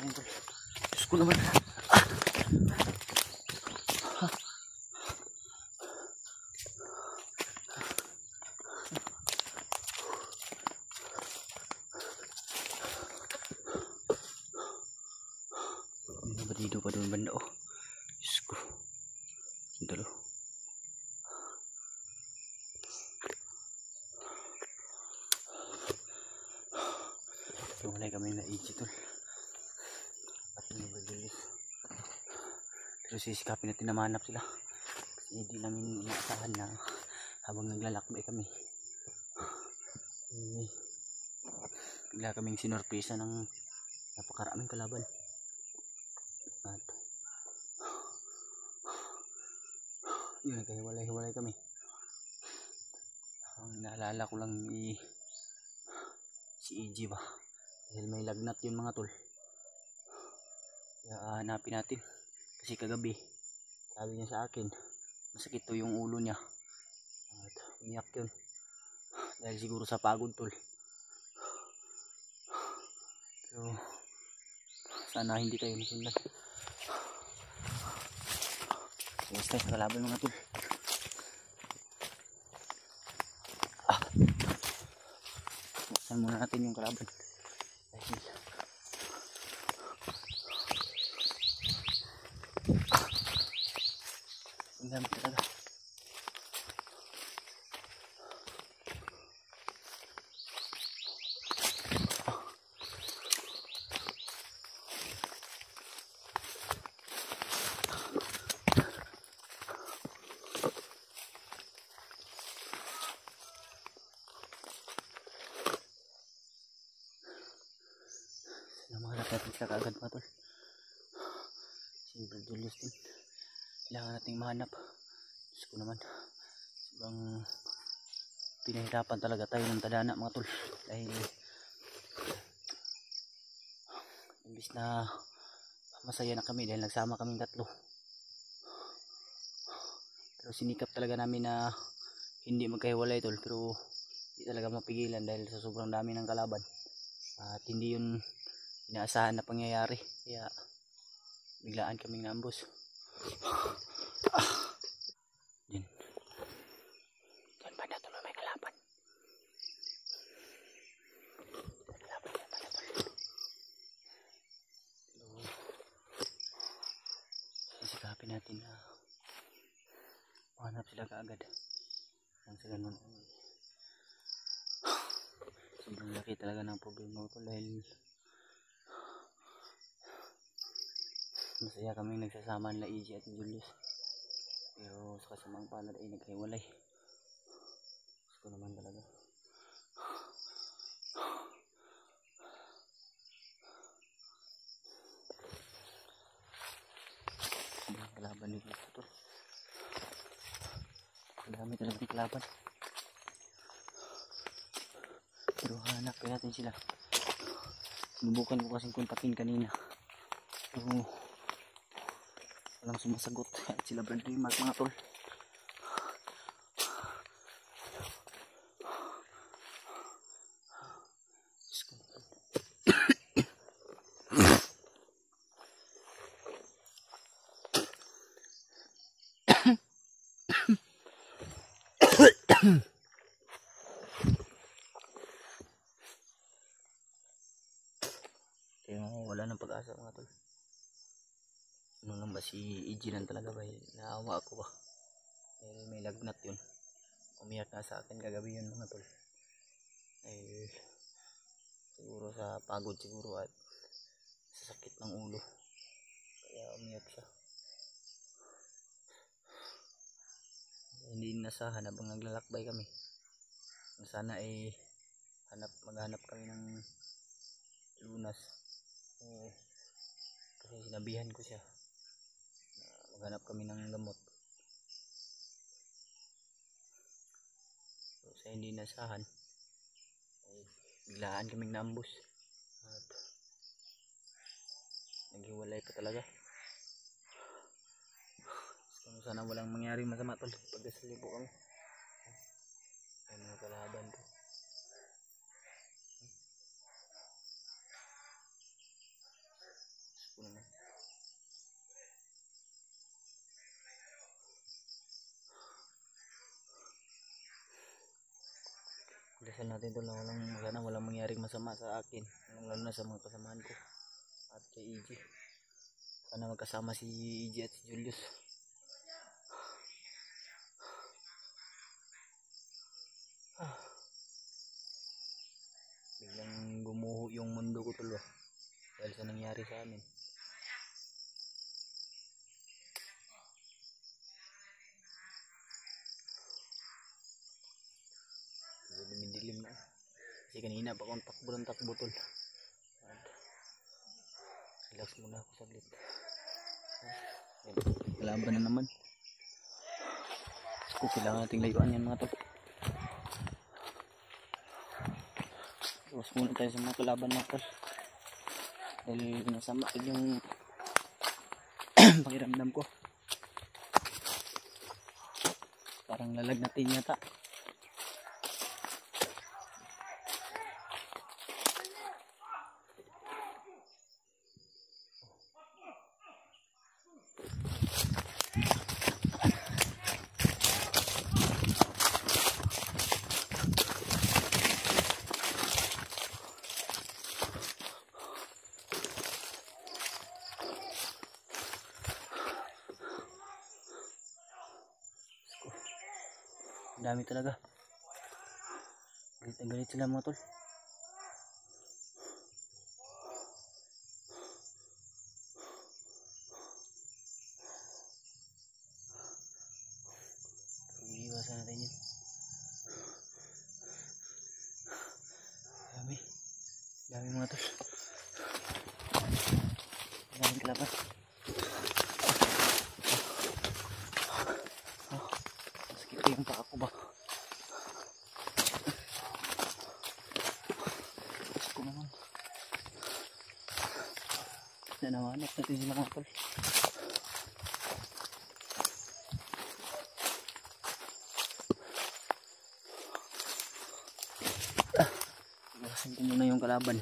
natin tol. Diyos ko naman. Dito pa doon banda oh. Diyos ko. Sandalo. Tumalay kami na iji tol. At nagbadulis. Pero sisikapin natin na mahanap sila. Kasi hindi namin inaasahan na habang naglalakbay kami. Bigla kaming sinorpresa ng napakaraming kalaban. At yun, nagkahiwalay-hiwalay kami. Ang naalala ko lang si EG ba, dahil may lagnat yun mga tol. Kaya hanapin natin, kasi kagabi sabi niya sa akin masakit to yung ulo niya at umiyak yun dahil siguro sa pagod tol. So sana hindi tayo nasundan. Basta sa kalaban mga tol. Buksan muna natin yung kalaban. Dahil ang dami talaga. Namahanap natin sila kaagad mga tol. Siyempre Julius din. Kailangan nating mahanap. Diyos ko naman. Sobrang pinahirapan talaga tayo ng tadhana mga tol. Dahil imbis na masaya na kami dahil nagsama kaming tatlo. Pero sinikap talaga namin na hindi magkahiwalay tol. Pero hindi talaga mapigilan dahil sa sobrang dami ng kalaban. At hindi yun inaasahan na pangyayari, kaya biglaan kaming naambos. Diyan ba na tuloy may kalaban? Kalaban yan pala tuloy. Sisikapin natin na mahanap sila kaagad. Nang sa ganun sobrang laki talaga ng problema ko dahil masaya kami nagsasama nila EG at Julius. Pero sa kasamang palad ay naghiwalay. Gusto ko naman talaga. Ang kalaban nito ito. Ang dami talaga ng kalaban. Pero hanapin natin sila. Sinubukan ko kasing kontakin kanina. Pero walang sumasagot at sila Bradley Mark mga tol. Kaya wala nang pag-asa mga tol. Ano lang ba si EG lang talaga ba? Naawa ako ba? May lagnat yun. Umiyak na sa akin kagabi yun mga tol. Siguro sa pagod siguro at sa sakit ng ulo. Kaya umiyak siya. Hindi nasahan habang naglalakbay kami. Sana ay maghanap kami ng lunas. Kasi sinabihan ko siya maghanap kami ng gamot. So, sa hindi nasahan ay biglaan kaming naambus at naghiwalay pa talaga. So, sana walang mangyari masama tol pagkasali po kami. Ay mga kalaban to. Dasal natin tol na walang mangyaring masama sa akin, lalo na sa mga kasamahan ko at kay EJ. Sana magkasama si EJ at si Julius. Biglang gumuho yung mundo ko tol dahil sa nangyari sa amin. Dumidilim na kasi kanina pa akong takbo tol. Relax muna ako saglit. Kalaban na naman. So, kailangan nating layuan yan mga tol. Iwas muna tayo sa mga kalaban mga tol. Dahil nasama yung pakiramdam ko. Parang lalag natin yata. Dami talaga. Galit sila mga tol. Iiwasan natin yan. Dami mga tol. Daming kalaban. Sakit yung paa ko ba? Gusto naman. Nanawanap natin sila mga tol. Iwasan ko muna yung kalaban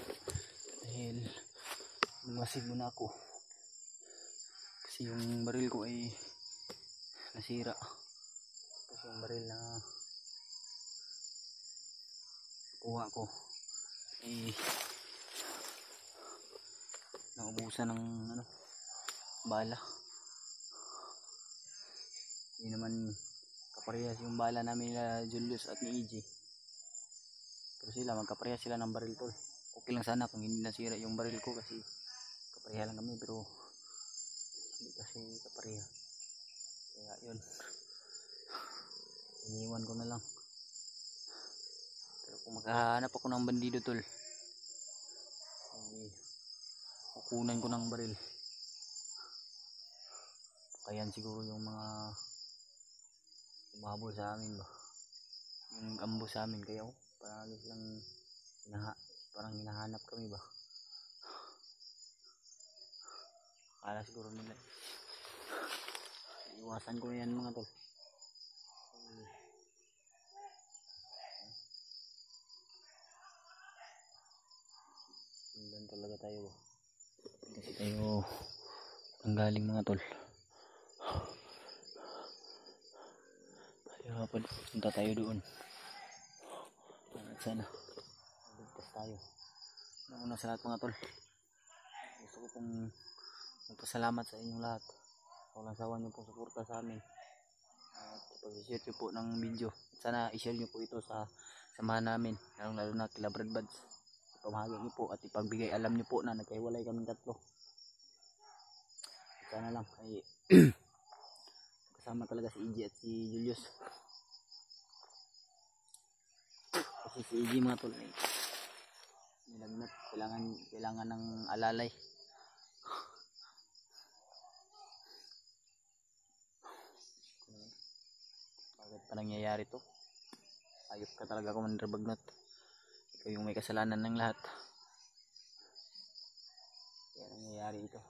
dahil lumasig muna ako kasi yung baril ko ay nasira. Tapos yung baril na kuha ko ay naubusan ng bala. Hindi naman kaparehas yung bala namin na Julius at ni EJ. Pero sila magkapareha sila ng baril tol. Okay lang sana kung hindi nasira yung baril ko kasi kapareha lang kami, pero hindi kasi kapareha. Kaya yun, iniwan ko na lang. Pero kung maghahanap ako ng bandido tol, kukunan ko ng baril. Kayan siguro yung mga umabol sa amin ba, yung ambo sa amin. Kaya parang hinahanap kami ba. Kala siguro nila. Iwasan ko yan mga tol. Doon talaga tayo ba. Kasi tayo ang galing mga tol. Punta tayo doon. At sana ligtas tayo. Una sa lahat mga tol, gusto ko pong magpasalamat sa inyong lahat. Walang sawa niyo pong suporta sa amin at pag-share niyo po ng video. Sana i-share niyo po ito sa samahan namin, lalo na kila Brad Buds. Ipamahagi niyo po at ipagbigay alam niyo po na nagkahiwalay kaming tatlo. Sana lang ay kasama talaga si EJ at si Julius. Kasi si EJ mga tol ay nilagnat, kailangan ng alalay. Bakit pa nangyayari to? Ayop ka talaga, Commander Bagnot. Ikaw yung may kasalanan ng lahat. Kaya nangyayari ito.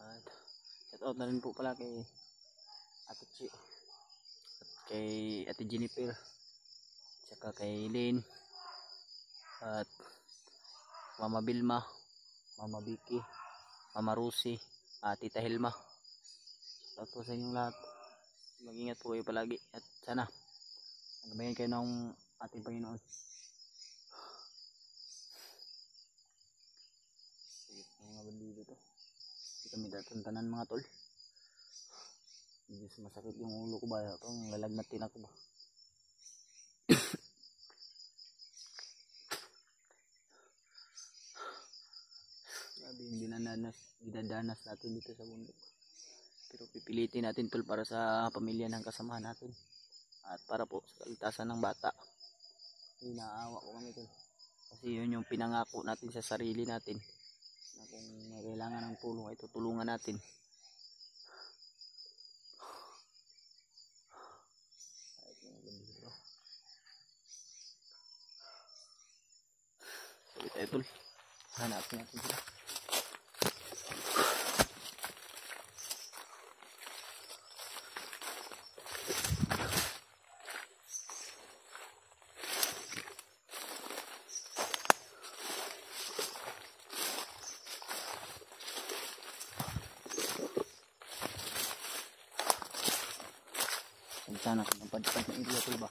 At shout out na rin po pala kay Ate Chi at kay Ate Jennifer, tsaka kay Lynn at Mama Bilma, Mama Vicky, Mama Rusi, Tita Hilma. Shout out po sa inyong lahat. Mag-ingat po kayo palagi at sana nagabayan kayo ng ating Panginoon. Mga bandido to. Hindi kami tatantanan mga tol. Medyo masakit yung ulo ko ba? Itong lalagnatin ako ba? Sabi yung dinadanas natin dito sa bundok. Pero pipilitin natin tol para sa pamilya ng kasamahan natin. At para po sa kaligtasan ng bata. Inaawa ko kami tol. Kasi yun yung pinangako natin sa sarili natin. Na kung may kailangan ng tulong ay tutulungan natin. Sabi tayo tol. Hanapin natin sila. Sana kung napadpad ng area tol ba?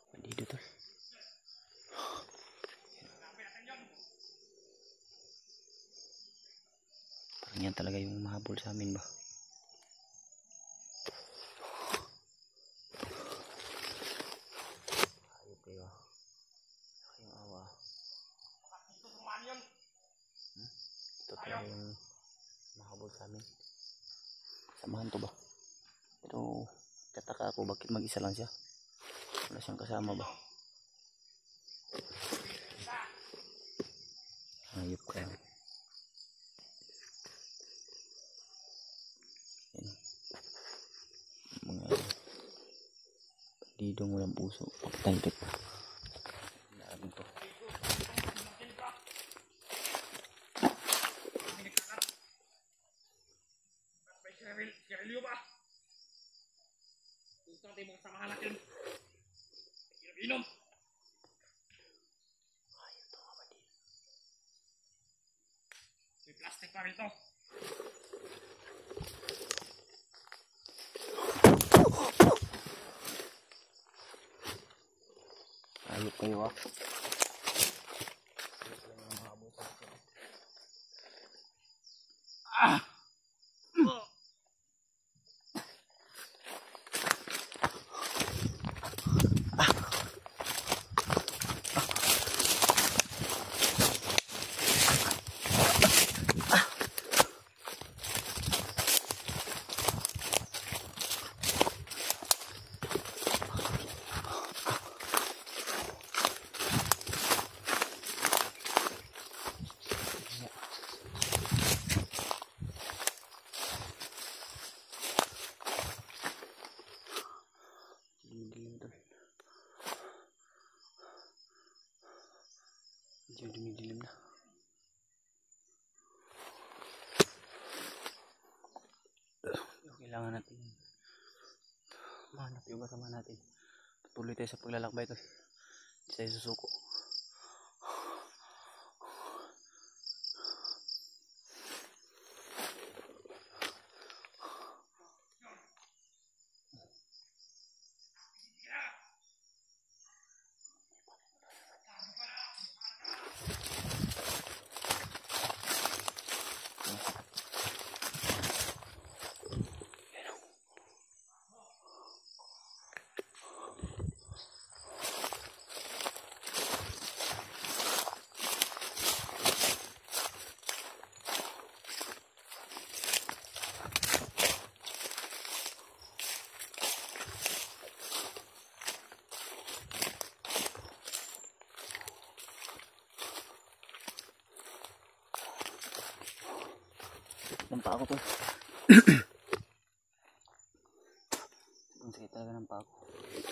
Bandido tol. Parang yan talaga yung mahabol sa amin ba? Ayop kayo. Kayong awa. Ito talaga yung mahabol sa amin. Samahan to ba? Pero kataka ako bakit mag-isa lang siya? Wala siyang kasama ba? Ayop ka. Yan. Mga bandidong walang puso. Pagtangkit. Laban to. Sigarilyo ba? Gusto natin mga samahan natin. Inom. Ayop to mga bandido. May plastic pa rito. Ayop kayo ah. Ah! Medyo dumidilim na. Kailangan natin mahanap yung kasama natin. Tuloy tayo sa paglalakbay tol. Hindi tayo susuko. Nampa ako tol. Ang sakit talaga ng pako.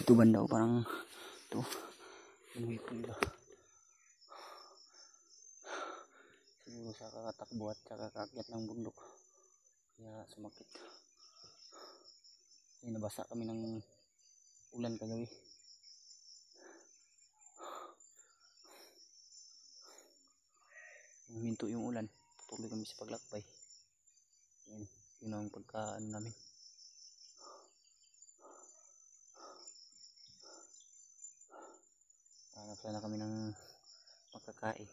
Ito banda ko parang ito. Lumipin ba? Siguro sa kakatakbo at sa kakakyat ng bundok. Kaya sumakit. Ay nabasa kami ng ulan kagabi. huminto yung ulan, patuloy kami sa paglakbay. Yun ang pagkaano namin. Hanap sana kami ng makakain.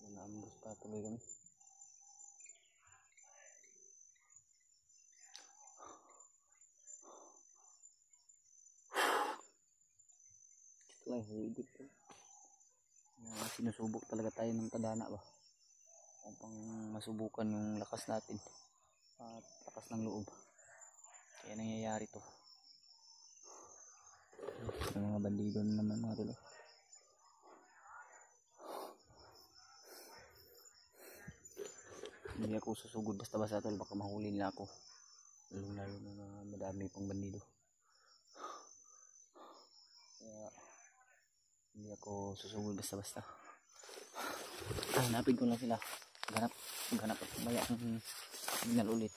Naambos pa tuloy kami. Ito ay higit. Sinusubok talaga tayo ng tadhana ba? Upang masubukan yung lakas natin at lakas ng loob. Kaya nangyayari to. Sa mga bandido naman mga tilo. Hindi ako susugod basta-basta tol, baka mahuli nila ako. Lalo na madami pang bandido. Kaya hindi ako susugod basta-basta. Hanapin ko lang sila. Maghanap at maya ang signal ulit.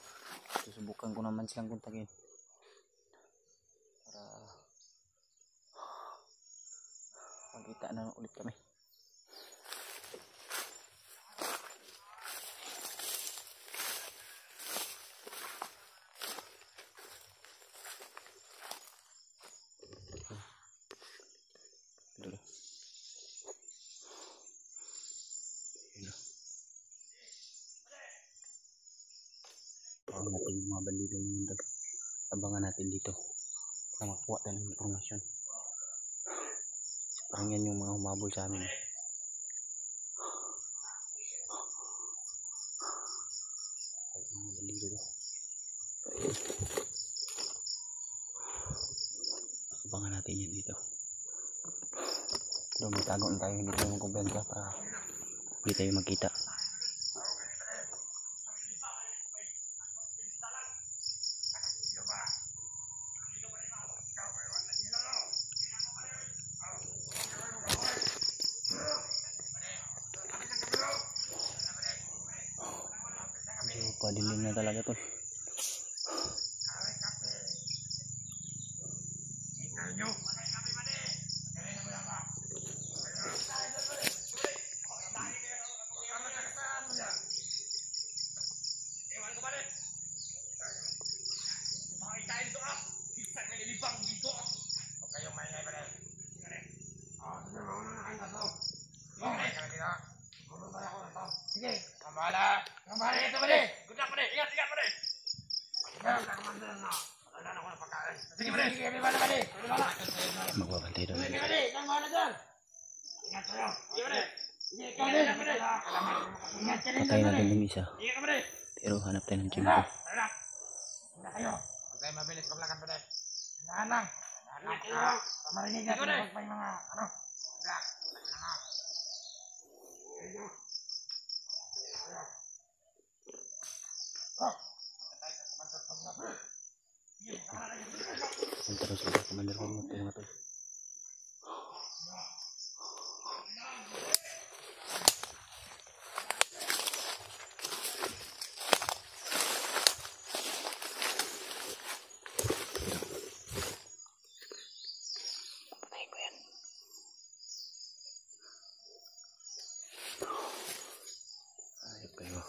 Susubukan ko naman silang kontakin para magkita na ulit kami. Abangan natin yung mga bandido ng mundo. Abangan natin dito para makuha tayo ng informasyon. Parang yan yung mga humabol sa amin. Mga bandido daw. Abangan natin yan dito. Doon magtago na tayo, hindi tayo magkumbensya para hindi tayo magkita. Padilim na talaga to. Sige, kamala ito ba rin? Good luck ba rin? Ingat ba rin? Ingat ka naman din na. Wala na ako na pagkain. Sige ba rin? Sige ba rin? Magbabantay daw. Sige ba rin? Saan mo na dyan? Ingat kayo. Sige ba rin? Sige ka rin. Ingat ka rin. Patay natin yung isa. Sige ka ba rin? Pero hanap tayo ng chimpo. Ingat kayo. Huwag tayo mabilis paglakan ba rin? Ingat lang. Ingat kayo. Marinig natin pag may mga ano. Ingat. Punta rin sila sa commander ko mga tol. Patayin ko yan. Ayop kayo.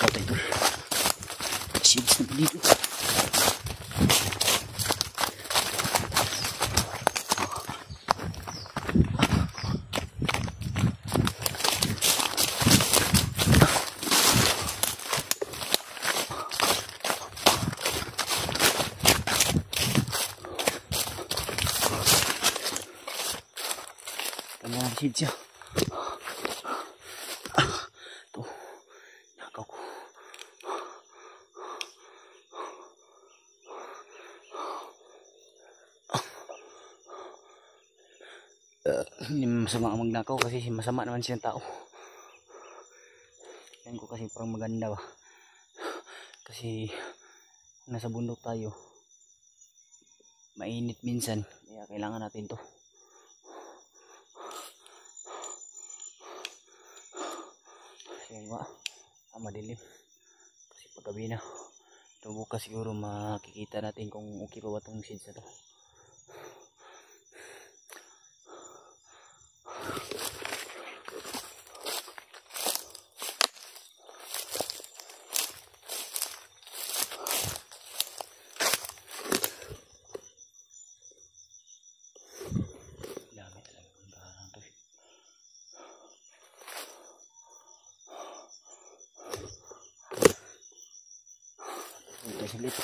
Patay tol. Sibis na dito. Tama ang sid siya. Ito. Nakaw ko. Hindi masama ang magnakaw kasi masama naman siyang tao. Yan ko kasi parang maganda ba. Kasi nasa bundok tayo, mainit minsan, kaya kailangan natin to. Kasi ba, madilim kasi paggabi na. So bukas siguro makikita natin kung okay pa ba itong seeds na to. Dami talaga ng baharang to. Ito silit.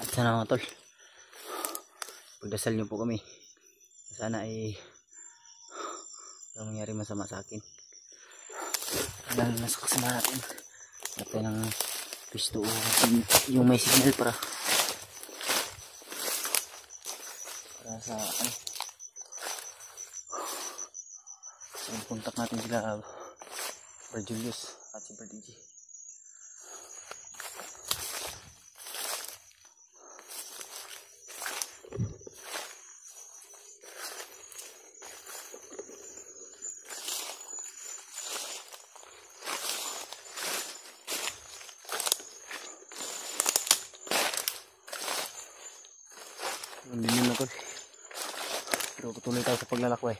At sana mga tol, pagdasal nyo po kami, sana ay walang mangyari masama sa akin, lalo na sa kasama natin. At ng pisto yung may signal para sa ano, so, contact natin sila Brad Julius at si Brad DJ. Hindi na tol, pero tuloy tayo sa paglalakbay.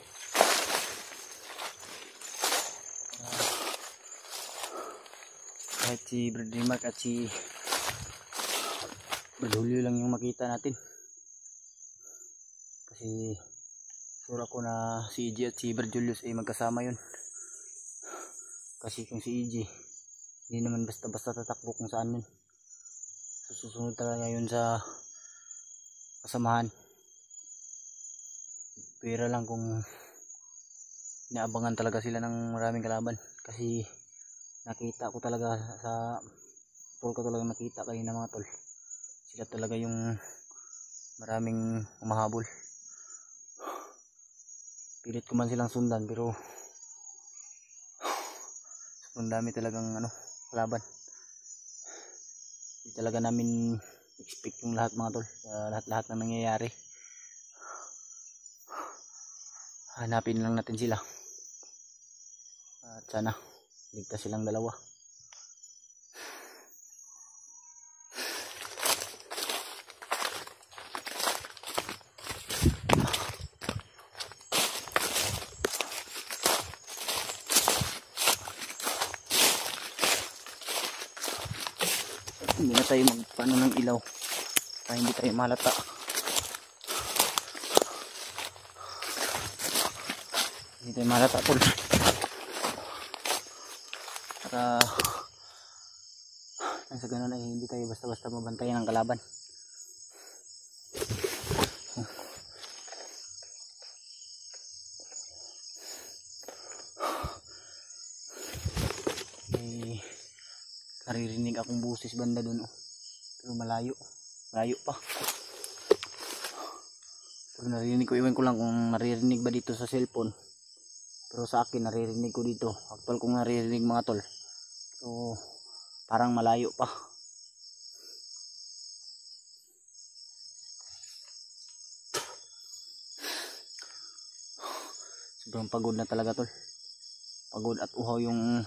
Kahit si Brad Mark at si Brad Julio lang yung makita natin, kasi sure ako na si EJ at si Brad Julius ay magkasama yun. Kasi kung si EJ hindi naman basta basta tatakbo kung saan yun, susunod talaga yun sa kasamahan. Pero lang kung inaabangan talaga sila ng maraming kalaban, kasi nakita ko talaga sa tol ko talaga, nakita kanina mga tol, sila talaga yung maraming umahabol. Pilit ko man silang sundan pero sobrang dami talagang kalaban. Hindi talaga namin expect yung lahat mga tol, lahat na nangyayari. Hanapin lang natin sila at sana ligtas silang dalawa. Hindi na tayo magpano ng ilaw para hindi tayo malata. Hindi tayo malata tol. Para sa ganun ay hindi tayo basta-basta mabantayan ng kalaban. May naririnig akong busis banda dun pero malayo pa. Pero naririnig ko, iwan ko lang kung naririnig ba dito sa cellphone, pero sa akin naririnig ko dito, actual kong naririnig mga tol. So parang malayo pa. Sobrang pagod na talaga tol, pagod at uhaw yung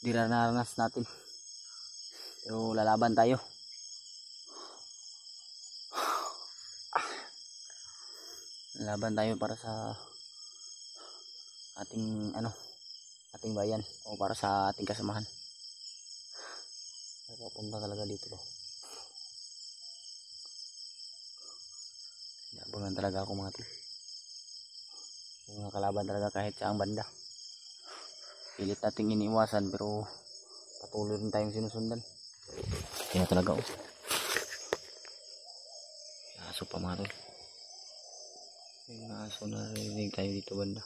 dinaranas natin, pero lalaban tayo. Lalaban tayo para sa ating ating bayan o para sa ating kasamahan. Papunta talaga dito to. Inabangan talaga ako mga tol, yung mga kalaban talaga kahit saang banda. Pilit nating iniiwasan pero patuloy rin tayong sinusundan. Kaya talaga aso pa mga tol. May mga aso na narinig tayo dito banda,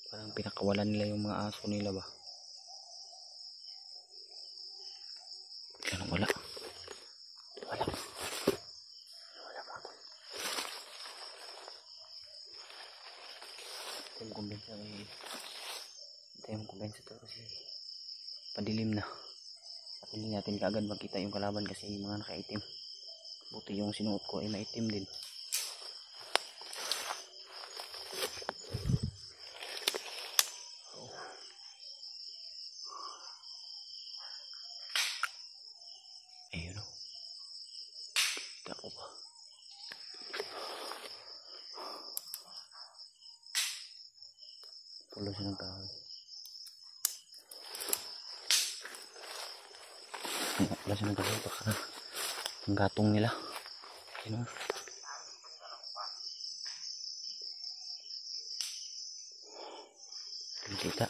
parang pinakawalan nila yung mga aso nila ba. Wala mga tol. Tayo kumbensa eh. Tayo kumbensa to kasi padilim na. Hindi natin kaagad makita yung kalaban kasi mga nakaitim. Buti yung sinuot ko ay maitim din. Ayun o. Kita ko ba? Pulo siya ng kahoy. Wala siya ng kahoy. Baka ang gatong nila. Ayun o. Kita.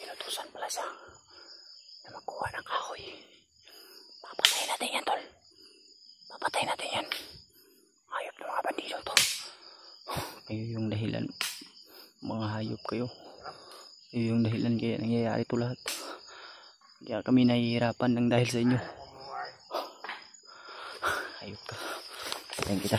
Inutusan pala siya na magkuha ng kahoy. Papatayin natin yan, tol. Papatayin natin yan. Hayop ng mga bandido to. Kayo yung dahilan. Mga hayop kayo. Kayo yung dahilan kaya nangyayari ito lahat. Kaya kami nahihirapan ng dahil sa inyo. Hayop ka. Patayin kita.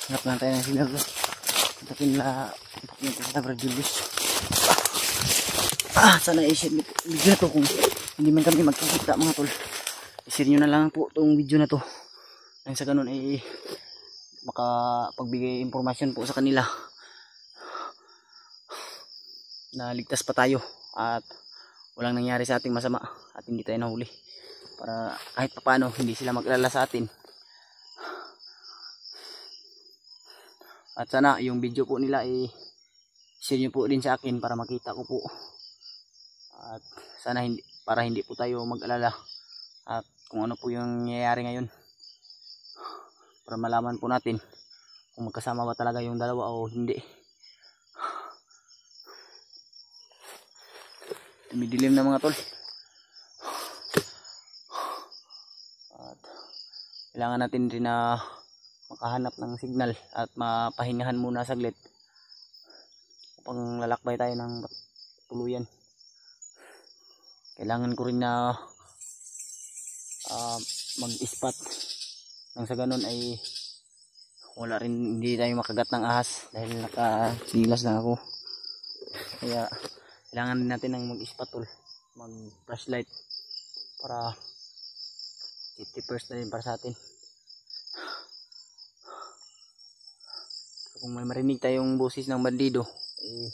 Hanap lang tayo ng signal bro. Takin na sa Brad Julius. Sana i-share video na to kung hindi man kami magkikita mga tol. I-share nyo na lang po itong video na to. Nang sa ganun ay makapagbigay impormasyon po sa kanila na ligtas pa tayo at walang nangyari sa ating masama at hindi tayo nahuli. Para kahit paano hindi sila mag-alala sa atin. At sana yung video po nila ay share nyo po din sa akin para makita ko po. At sana para hindi po tayo mag-alala at kung ano po yung nangyayari ngayon. Para malaman po natin kung magkasama ba talaga yung dalawa o hindi. Tumidilim na mga tol. At kailangan natin rin na makahanap ng signal at mapahingahan muna saglit upang lalakbay tayo ng tuluyan. Kailangan ko rin na mag-spot nang sa ganun ay wala rin, hindi tayo makagat ng ahas dahil nakasilas lang ako. Kaya kailangan din natin ng mag-spot tol, mag-flashlight para safety first na rin para sa atin. Kung may marinig tayong boses ng bandido eh,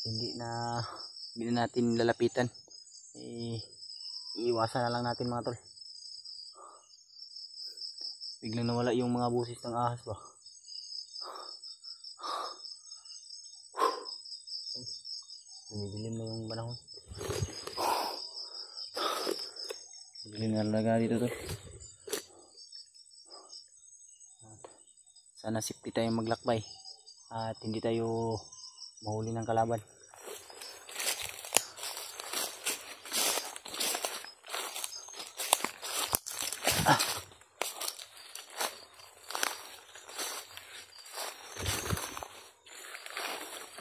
hindi na natin lalapitan eh, iiwasan na lang natin mga tol. Biglang nawala yung mga boses ng ahas ba. Dumidilim na yung panahon. Dilim na talaga dito tol. Sana safety tayo maglakbay at hindi tayo mahuli ng kalaban.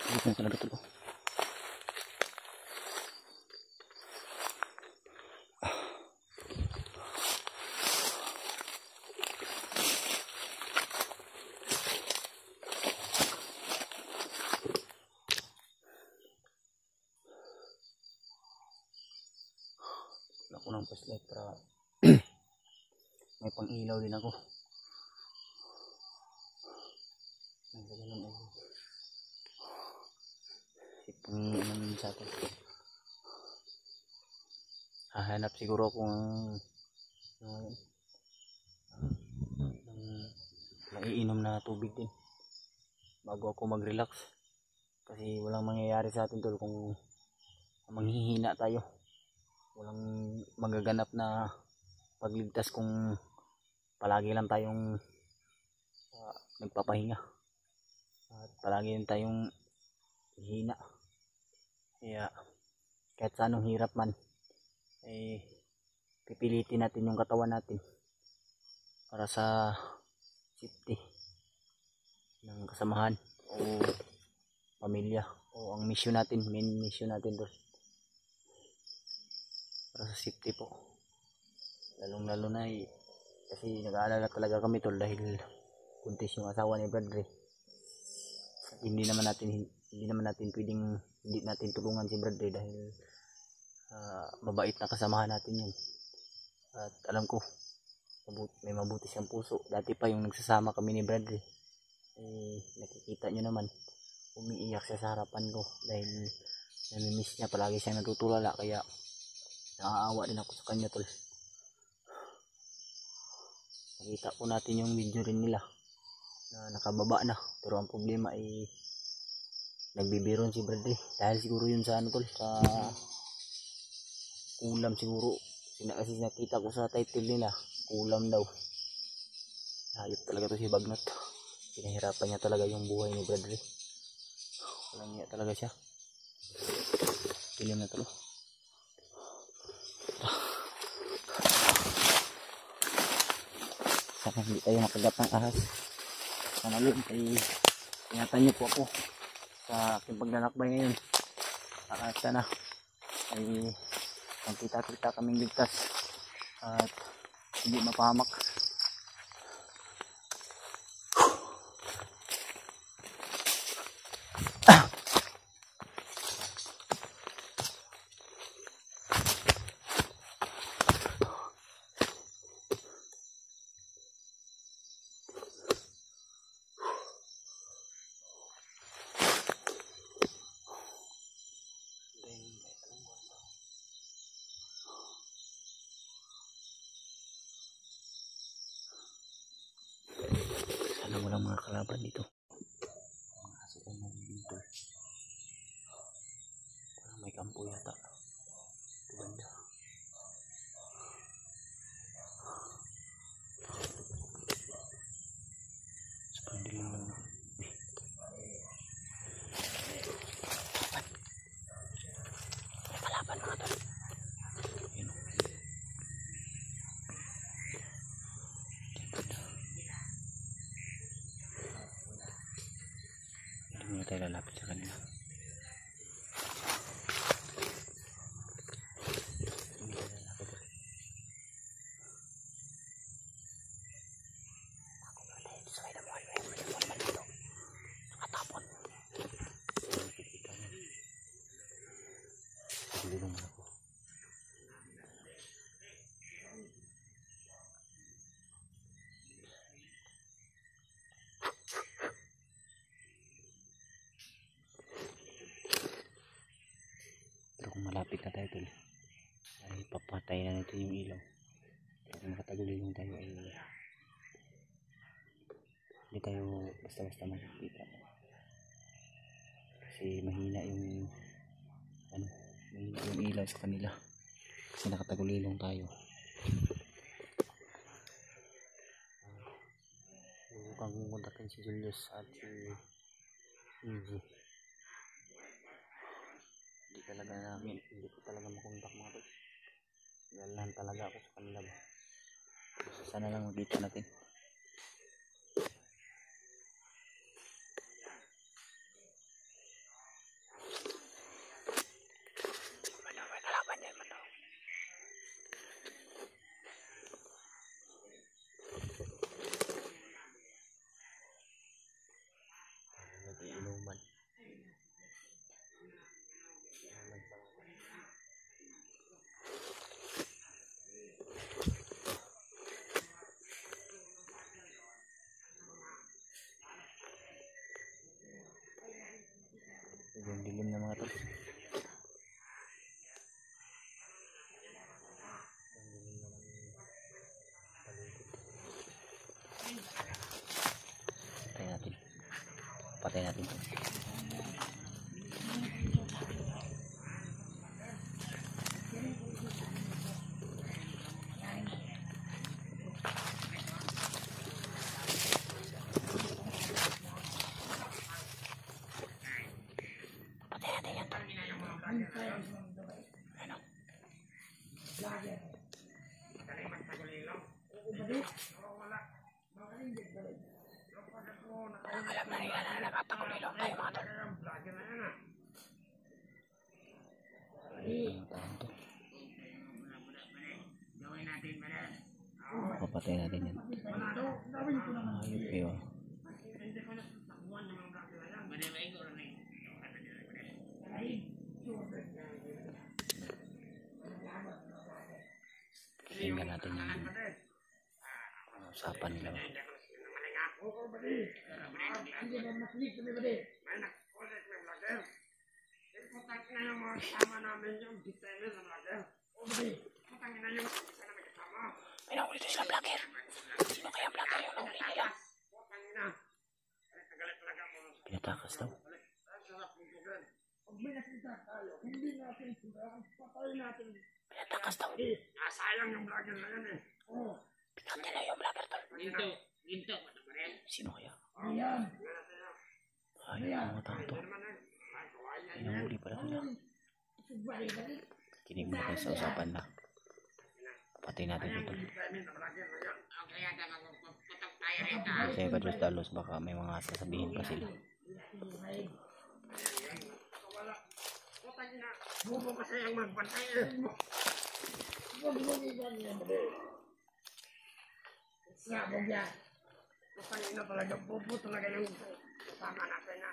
Dito na talaga ito. Ako ng flashlight para may pang ilaw din ako. Ang ganun ay ipang naman sa atin. Hahanap siguro kung maiinom na tubig din bago ako mag-relax, kasi walang mangyayari sa atin tol kung manghihina tayo. Walang magaganap na pagligtas kung palagi lang tayong nagpapahinga at palagi lang tayong hina. Kaya kahit sa anong hirap man ay pipilitin natin yung katawan natin para sa safety ng kasamahan o pamilya, o ang mission natin, main mission natin doon para sa safety po. Lalong lalo na kasi nag-aalala talaga kami tol dahil buntis yung asawa ni Bradley. Hindi naman natin pwedeng hindi natin tulungan si Bradley dahil mabait na kasamahan natin yun. At alam ko may mabuti siyang puso. Dati pa yung nagsasama kami ni Bradley, nakikita nyo naman umiiyak siya sa harapan ko dahil namimiss niya, palagi siyang natutulala, kaya nakaawa din ako sa kanya tol. Nakita po natin yung video rin nila na nakababa na, pero ang problema ay nagbibiron si Bradley dahil siguro yun sa ano tol, sa ulam siguro. Kasi nakita ko sa title nila, ulam daw. Hayop talaga to si Bagnot. Pinahirapan niya talaga yung buhay ni Bradley. Walang niya talaga siya. Pilim na talo. Sana hindi tayo makagat ng ahas. Sana yun ay ingatan niyo po ako sa aking paglalakbay ngayon. At sana ay magkita-kita kaming ligtas at hindi mapahamak. Sana walang mga kalaban dito. Mga aso ko mo dito. Parang may kampo yata. Ito banda. Sepandil lang lang. May kalaban mga tol. Ayun o. Hindi muna tayo lalapit sa kanila. Tulong ako. Pero kung malapit na tayo tol, ay papatay na natin yung ilaw. Kung makatagulilong tayo ay hindi tayo basta-basta makikita. Kasi mahina yung mahina yung ilaw sa kanila. Kasi nakatagulilong tayo. Mukhang kumuntakin si Julius at si Easy. Hindi ko talaga makontak mga tol. Galan talaga ako sa kanila ba. Sana lang magkita natin. May kalaban yan man daw. Nag-iinuman. tol. Patay natin. Patay natin. Alam na nila na nagpapakulilong tayo mga tol. Papatay natin yan. Ayun kayo. Tingnan natin yung usapan nila. May nahuli doon sila vlogger. Sino kaya vlogger yung nahuli nila? Pinatakas daw. Pinatakas daw. Sayang yung vlogger na yan eh. Pinag nila yung vlogger tol. Ginto. Sino kaya? Ayun mga tao to. Pinahuli pala nila. Kinig mo kayo sa usapan na. Patay natin ito. Kasi ka Diyos dalos baka may mga sasabihin pa sila. Bubo kasi ang magbantay eh. Sabog yan. Masaya na talaga, bubo talaga yung kasama natin na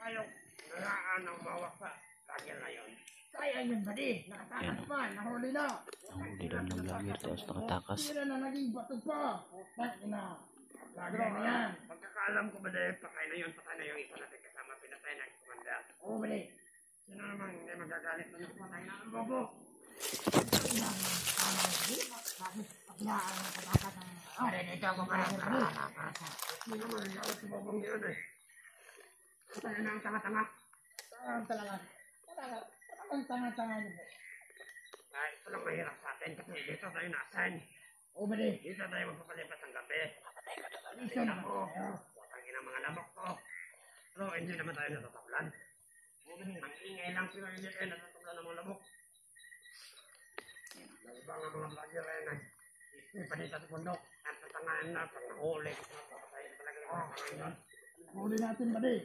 ayaw naraan ang mawak sa lagyan na yun. Sayang yun ba di? Nakatakas pa, nahuli na. Nahuli daw ng vlogger tapos nakatakas. Sira na naging bato pa. Bakit na? Lagyan na yan. Pagkakaalam ko ba di, patay na yung isa natin kasama, pinatay na yung kumanda. Oo ba di? Sino naman hindi magagalit na yung patay na ang bobo? Pare dito ako parang hindi naman nagalit si bobong yun eh. Patay na ang tanga-tanga. Talaga. Ang tanga-tanga yun eh. Ito lang mahirap sa atin kasi dito tayo na-assign. Oo ba di? Dito tayo magpapalipas ng gabi. Dito na po. Watangin ang mga lamok ko. Pero hindi naman tayo natatablan. Ang ingay lang sila hindi kayo natatablan ng mga lamok. Ibang ang mga vlogger ay nag-isip pa dito sa bundok. At tatangaan na pag nahuli. Papatayin talaga yung mga pangayon. Huli natin ba di?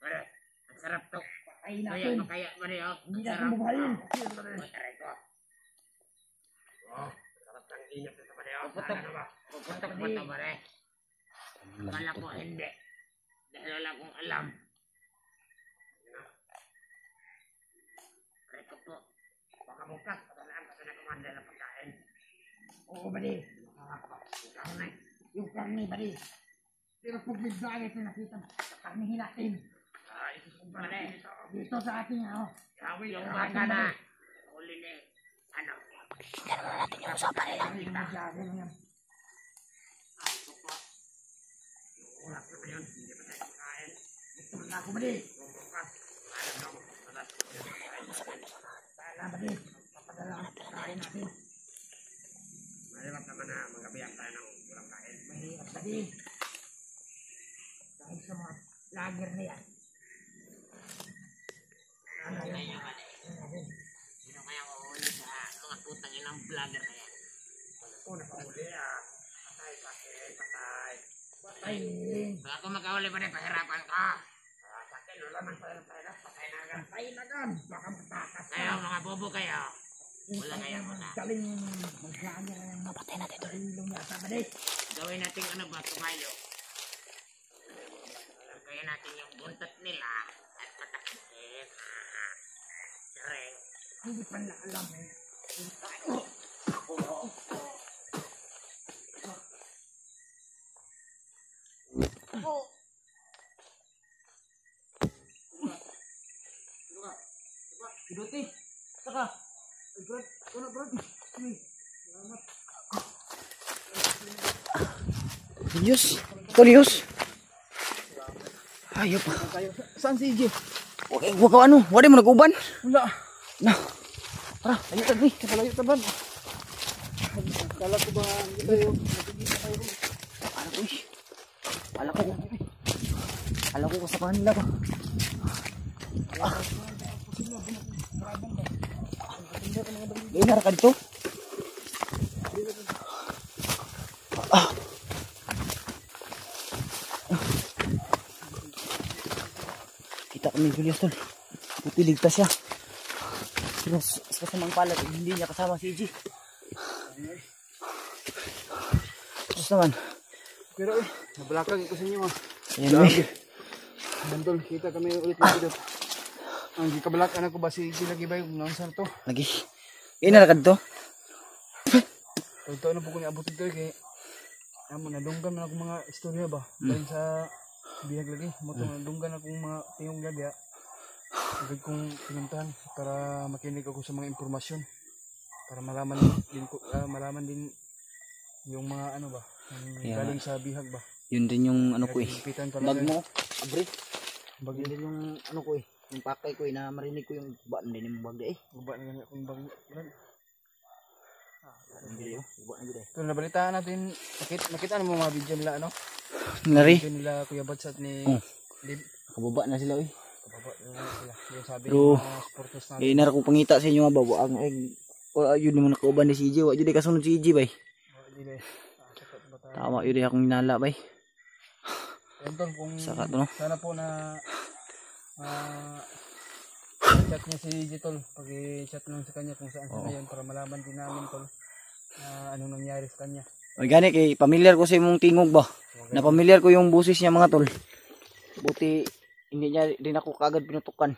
Pwede. Ang sarap to. Patayin natin. Kaya ba di? Hindi natin buhayin. Mataray ko. Sarap ng ingat ito ba di? Puputok mo ito ba di? Kala ko hindi. Dahil wala kong alam. Reko po. Baka bukas. Patalaan kasi na kumanda ng pagkain. Oo ba di? Yung karne ba di? Pero pag bigla ito nakita, karnihin natin. Dito sa ating yung baka na. Uli na ano? Tingnan mo natin yung usapan nila. Ulap na ngayon, hindi pa tayo pagkain. Gusto mo na ako ba di? Bukas. Ayaw na ako. Sana ba di? Papadala ang pagkain natin. Mahirap naman na magabiyak tayo ng walang kain. Mahirap ba di? Dahil sa mga lager na yan. Sino kaya uulit sa mga putang ilang vlogger na yan? Ako nakahuli Patay. Patay. Kaya kung makahuli pa rin, pahirapan ka. Sa akin, wala man pala pahirap. Patay na agad. Baka matakas ka. Kayo, mga bobo kayo. Wala kaya muna. Galing mag-vlogger na yan. Papatay natin ito. Gawin natin ano ba, tumayo. Kaya natin yung buntot nila at patakisin. Sering. Hindi pa na alam eh. Diyos. Tulios. Ayop. Saan si EJ? Okay, huwag ka ano. Wala mo nag-uban. Wala. Na. Tara, tayo tagli. Kapalayo taban. Kala ko ba hindi tayo Ala ko. Ala ko sa kanila ba. Gainar ka dito. Kita kami Julius tol. Buti ligtas siya. Pero sa kasamang palad, hindi niya kasama si EJ. Tapos naman. Pero nabalakag ko sa inyo Ayan eh. Nandol, kita kami ulit dito. Ang gikabalakan ako ba si EJ lagi ba yung naunsan to? Lagi. Gainar ka dito. Ito na po ko niabot ito kay nadunggan na ako mga istorya ba? Dahil sa bihag lagi. Nadunggan akong mga tiyong lagi agad kong pinuntahan para makinig ako sa mga impormasyon. Para malaman din yung mga ano ba? Galing sa bihag ba? Yun din yung ano ko eh. Bag mo. Abre. Bag Yun din yung ano ko eh. Yung pakay ko eh na marinig ko yung ba din yung bag eh. Guba na ganyan akong bag. Guba na gud eh. Ito nabalitaan natin. Nakita mo mga video nila ano? Nari. Video nila Kuya Badsat ni Lib. Kababa na sila eh. Kababa na sila. Yung sabi Pero, ng mga supporters natin. Gainar ko pangita sa inyo nga ba. Ang yun naman nakauban ni si EJ. Wag yun kasunod si EJ bay. Tama yun akong hinala bay. Yan tol, kung Saka to no. sana po na chat niya si EJ tol. Pag-chat lang sa kanya kung saan siya ngayon para malaman din namin tol ano nangyari sa kanya. Ay gani kay familiar ko sa imong tingog ba. Na familiar ko yung busis niya mga tol. Buti hindi niya din ako kagad pinutukan.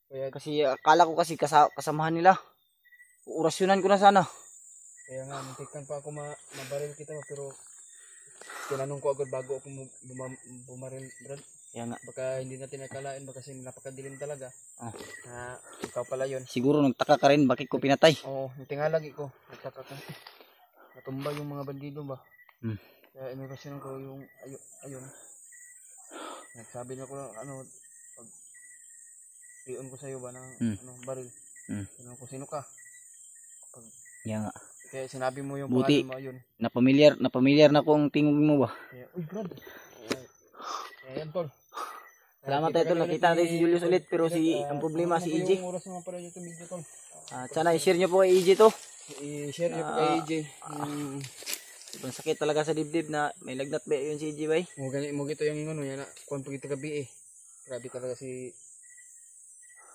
Kaya, Kasi akala ko kasi kasamahan nila. Orasyonan ko na sana. kaya nga, muntikan pa ako mabaril kita pero tinanong ko agad bago ako bumaril Brad. Kaya nga. Baka hindi natin nakalain ba kasi napakadilim talaga. Na ikaw pala yun. Siguro nagtaka ka rin bakit ko pinatay. Oo, natingalagi ko. Nagtaka ko. Natumba yung mga bandido ba? Kaya inurasyon ko yung ayun. Nagsabi na ko ano pag pion ko sa iyo ba ng baril. Tinanong ko sino ka? Kaya nga. Kaya sinabi mo yung Buti, pangalan mo ayun. na familiar kung tingog mo ba. Kaya, uy Brad. Ayan tol. Salamat tayo tol. Nakita natin si Julius ulit pero ang problema si EJ. Yung oras naman pala dito video tol. Sana i-share nyo po kay EJ to. I-share niyo po kay EJ. Ibang sakit talaga sa dibdib na may lagnat ba yun si EJ bay. Mo gito yung ingon yan na kuan pagita gabi eh. Grabe talaga si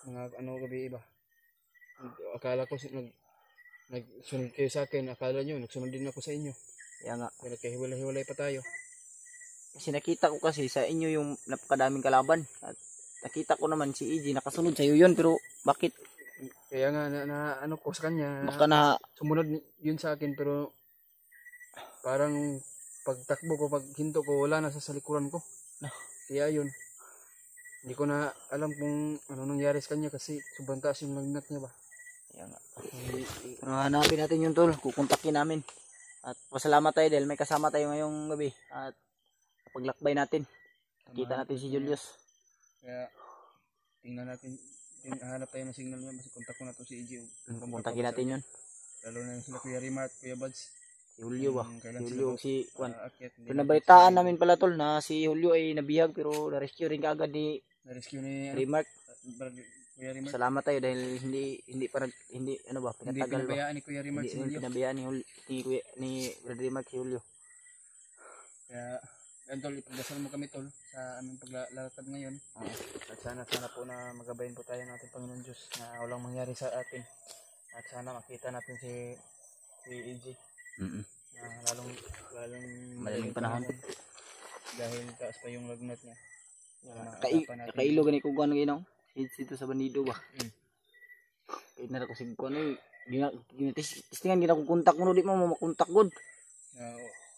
mga ano gabi ba. Akala ko nagsunod kayo sa akin, akala nyo nagsunod din ako sa inyo. Kaya nga. Pero hiwalay pa tayo. Kasi nakita ko kasi sa inyo yung napakadaming kalaban. At nakita ko naman si EJ nakasunod sa iyo yun pero bakit? Kaya nga na ano ko sa kanya. Baka na sumunod yun sa akin pero parang pagtakbo ko, pag hinto ko, wala na sa salikuran ko. Kaya yun. Hindi ko na alam kung ano nangyari sa kanya kasi sobrang taas yung lagnat niya ba. Kaya nga. Pero hanapin natin yung tol. Kukontakin namin. At pasalamat tayo dahil may kasama tayo ngayong gabi. At paglakbay natin. Kita natin si Julius. Kaya tingnan natin. Hanap tayo ng signal niya. Kasi kontak ko na to si EJ. Kontakin natin yun. Lalo na yung sila Kuya Rimart, Kuya Buds. Si Julio ba? Si Julio si Juan. Pero Pero nabalitaan namin pala tol na si Julio ay nabihag pero na-rescue rin kaagad ni na-rescue ni Remark. Kuya Rimart. Salamat tayo dahil hindi ano ba Hindi pinatagal ba. pinabayaan ni Kuya Rimart si Hindi Julio. pinabayaan ni Brad Remark si Julio. Kaya yan tol, ipagdasal mo kami tol sa aming paglalakad ngayon. At sana po na magabayan po tayo ng ating Panginoon Diyos na walang mangyari sa atin. At sana makita natin si EJ. Lalong Madaling panahon. Dahil taas pa yung lagnat niya. Kailo gani ko kuan ginaw. Dito sa bandido ba. Kahit na ako sig kuan testingan gina ko kontak mo di mo makontak gud.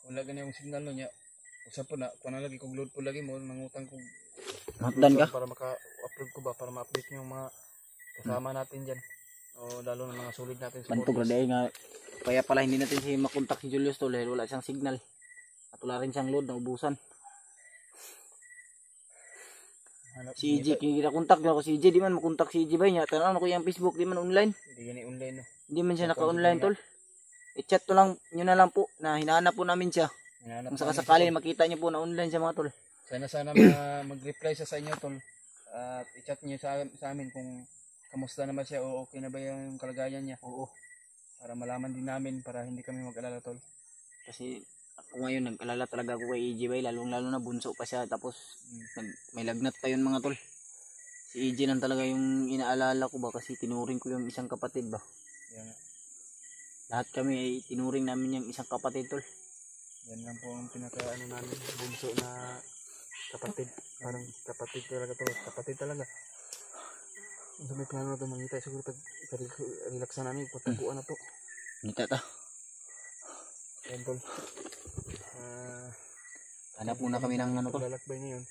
Wala gani yung signal no niya. Usa po na kuan lagi kog load po lagi mo mangutang ko. Matdan ka Para maka-upload ko ba para ma-update niyo yung mga kasama natin diyan. O lalo na mga solid natin sa bantog ra dai nga kaya pala hindi natin si makontak si Julius tol dahil wala siyang signal. At wala rin siyang load, naubusan. Hanap Si EJ, kaya kontak niyo ako si EJ, di man makontak si EJ ba niya? Tanaw ko yung Facebook, di man online. Hindi gani online no. Hindi man siya naka-online tol. I-chat to lang, nyo na lang po, na hinahanap po namin siya. Hinahanap Kung namin sakasakali siya, tol. makita niyo po na online siya mga tol. Sana mag-reply siya sa inyo tol. At i-chat niyo sa amin kung kamusta naman siya o okay na ba yung kalagayan niya. Oo. Para malaman din namin para hindi kami mag-alala tol. Kasi ako ngayon nag-alala talaga ako kay EJ bay, lalong lalo na bunso pa siya, tapos may lagnat pa yun mga tol. Si EJ lang talaga yung inaalala ko ba, kasi tinuring ko yung isang kapatid ba. Yan, Lahat kami ay tinuring namin yung isang kapatid tol. yan lang po ang pinaka namin bunso na kapatid. Parang kapatid talaga tol. Kapatid talaga. Kung may plano na ito mangita siguro relaxan namin pagtaguan na to. Nita ta. Yan tol. Hanap muna kami ng ano tol. Paglalakbay ngayon.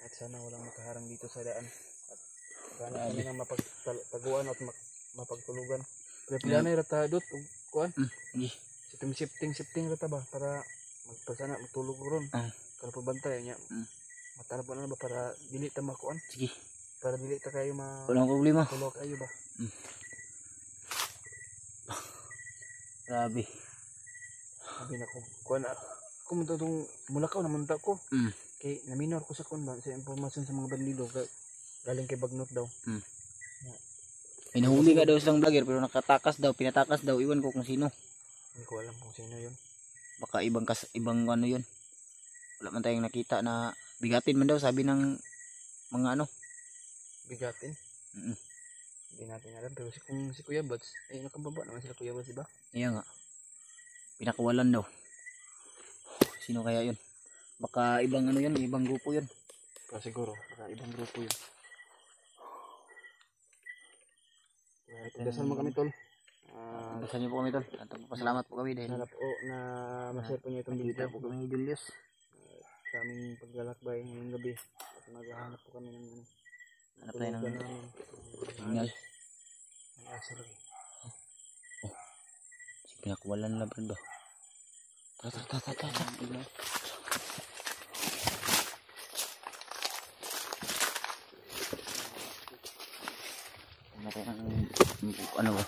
At sana walang makaharang dito sa daan. At sana kami ng mapagtaguan at mapagtulugan. Kaya pila na irata dot kuan. Sige. Shifting rata ba para magpasana magtulog ron. Kalau pabantay niya. Matanap na ba para dili ta makuan. Sige. Para dili ta kayo Walang problema. tulog kayo ba. Grabe. Sabi na ko kuan ako mo tong Mulakaw naman ta ko. Kay naminor ko sa kun ba sa impormasyon sa mga bandido galing kay Bagnot daw. May nahuli nga daw silang vlogger pero nakatakas daw, pinatakas daw, iwan ko kung sino. Hindi ko alam kung sino 'yon. Baka ibang ano 'yun. Wala man tayong nakita na bigatin man daw sabi ng mga ano. Bigatin. Hindi natin alam pero si Kuya Bats ay nakababa naman sila Kuya Bats diba? Iya nga. Pinakawalan daw. Sino kaya 'yun? Baka ibang ano 'yun, ibang grupo 'yun. Pero siguro baka ibang grupo 'yun. Dasal mo kami tol. Dasal niyo po kami tol. At pasalamat po kami dahil Sana po na ma-share po niyo itong video nakita po kami ni Julius. sa aming paglalakbay ngayong gabi. At maghahanap po kami ng Hanap tayo ng tulugan namin. signal. Ang asar. Si pinakawalan na bro daw. Ta. Ano ba?